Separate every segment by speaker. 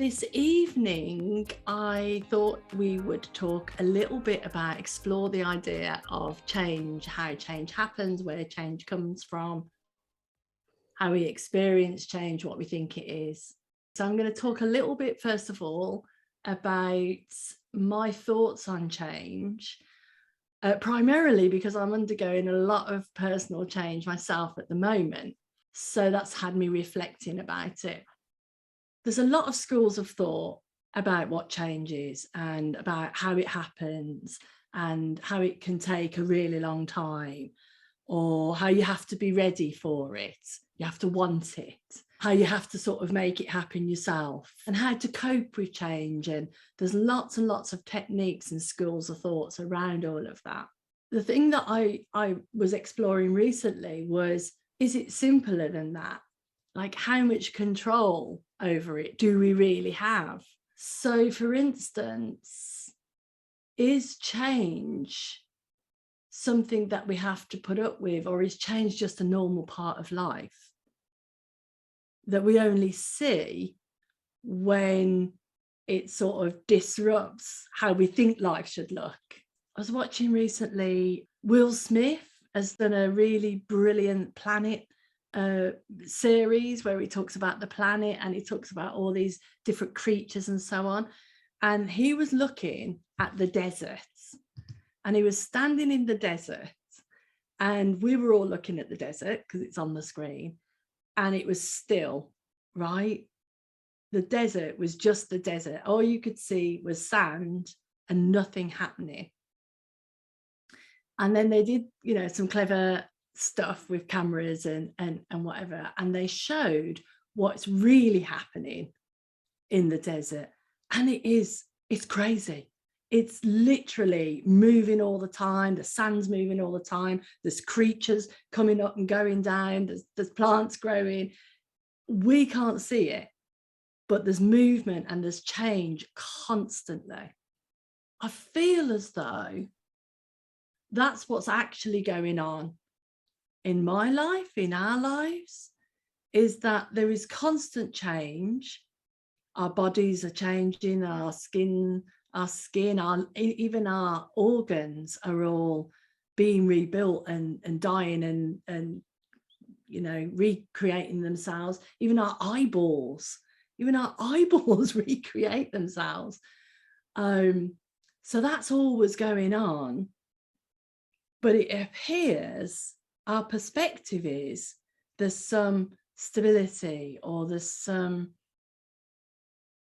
Speaker 1: This evening, I thought we would talk a little bit about, explore the idea of change, how change happens, where change comes from, how we experience change, what we think it is. So I'm going to talk a little bit, first of all, about my thoughts on change, primarily because I'm undergoing a lot of personal change myself at the moment. So that's had me reflecting about it. There's a lot of schools of thought about what change is and about how it happens and how it can take a really long time, or how you have to be ready for it. You have to want it, how you have to sort of make it happen yourself, and how to cope with change. And there's lots and lots of techniques and schools of thoughts around all of that. The thing that I was exploring recently was, is it simpler than that? Like, how much control over it do we really have? So, for instance, is change something that we have to put up with, or is change just a normal part of life that we only see when it sort of disrupts how we think life should look? I was watching recently, Will Smith has done a really brilliant Planet series where he talks about the planet and he talks about all these different creatures and so on. And he was looking at the deserts, and he was standing in the desert, and we were all looking at the desert because it's on the screen, and it was still, right? The desert was just the desert. All you could see was sand and nothing happening. And then they did, some clever stuff with cameras and whatever, and they showed what's really happening in the desert, and it's crazy. It's literally moving all the time. The sand's moving all the time. There's creatures coming up and going down. There's plants growing. We can't see it, but there's movement and there's change constantly. I feel as though that's what's actually going on in my life, in our lives, is that there is constant change. Our bodies are changing, our skin, even our organs are all being rebuilt and dying and recreating themselves. Even our eyeballs recreate themselves. So that's always going on. But it appears our perspective is there's some stability, or there's some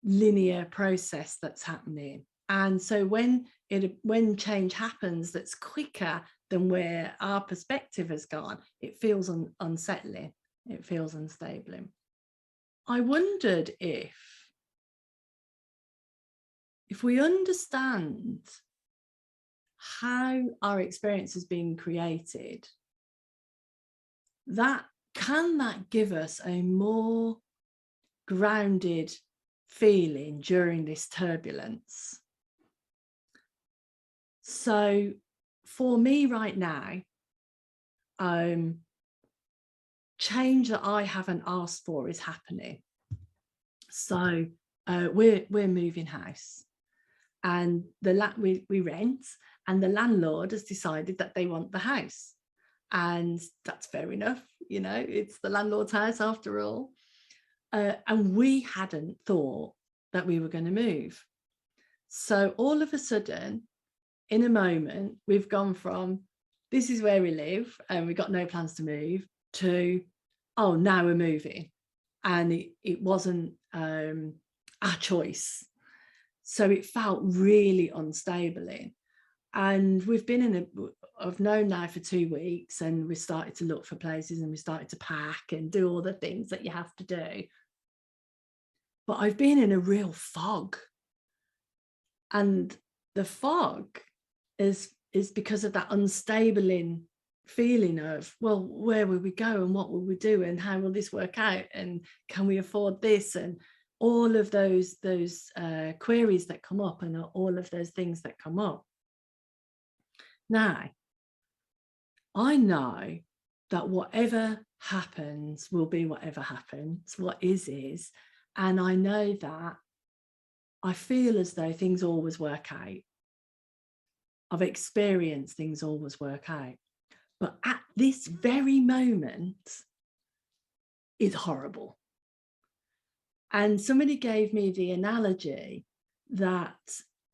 Speaker 1: linear process that's happening. And so when change happens that's quicker than where our perspective has gone, it feels unsettling. It feels unstable. I wondered if we understand how our experience has been created, that give us a more grounded feeling during this turbulence. So for me right now, change that I haven't asked for is happening. So we're moving house, and we rent, and the landlord has decided that they want the house, and that's fair enough. It's the landlord's house after all. And we hadn't thought that we were going to move. So all of a sudden, in a moment, we've gone from, this is where we live and we've got no plans to move, to, oh, now we're moving. And it wasn't our choice. So it felt really unstable. And we've been I've known now for 2 weeks, and we started to look for places, and we started to pack and do all the things that you have to do. But I've been in a real fog. And the fog is because of that unstable feeling of, well, where will we go and what will we do and how will this work out and can we afford this, and all of those queries that come up and all of those things that come up. Now, I know that whatever happens will be whatever happens. What is. And I know that I feel as though things always work out. I've experienced things always work out. But at this very moment, it's horrible. And somebody gave me the analogy that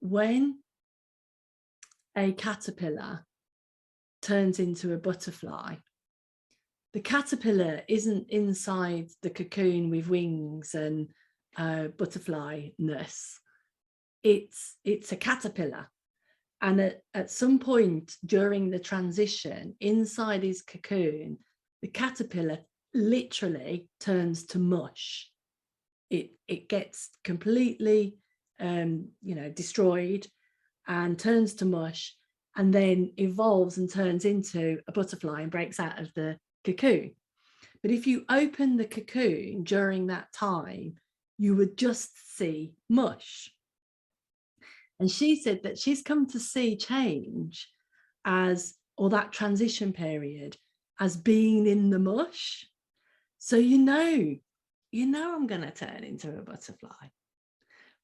Speaker 1: when a caterpillar turns into a butterfly, the caterpillar isn't inside the cocoon with wings and butterfly-ness. It's a caterpillar. And at some point during the transition inside his cocoon, the caterpillar literally turns to mush. It gets completely destroyed and turns to mush, and then evolves and turns into a butterfly and breaks out of the cocoon. But if you open the cocoon during that time, you would just see mush. And she said that she's come to see change or that transition period, as being in the mush. So you know I'm going to turn into a butterfly.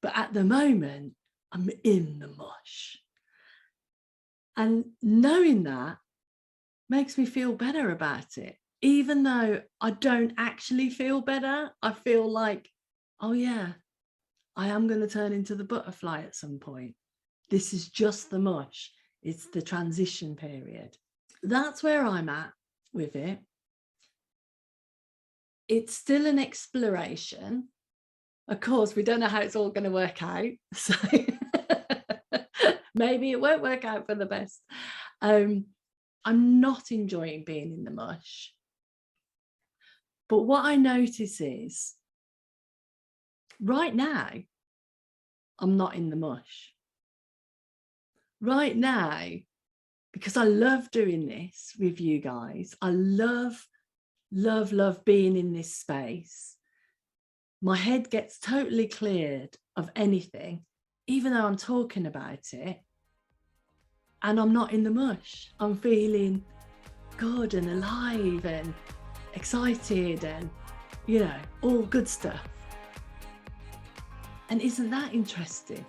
Speaker 1: But at the moment, I'm in the mush. And knowing that makes me feel better about it. Even though I don't actually feel better, I feel like, oh yeah, I am going to turn into the butterfly at some point. This is just the mush. It's the transition period. That's where I'm at with it. It's still an exploration. Of course, we don't know how it's all going to work out. So maybe it won't work out for the best. I'm not enjoying being in the mush. But what I notice is right now, I'm not in the mush. Right now, because I love doing this with you guys. I love being in this space. My head gets totally cleared of anything, even though I'm talking about it, and I'm not in the mush. I'm feeling good and alive and excited and, all good stuff. And isn't that interesting?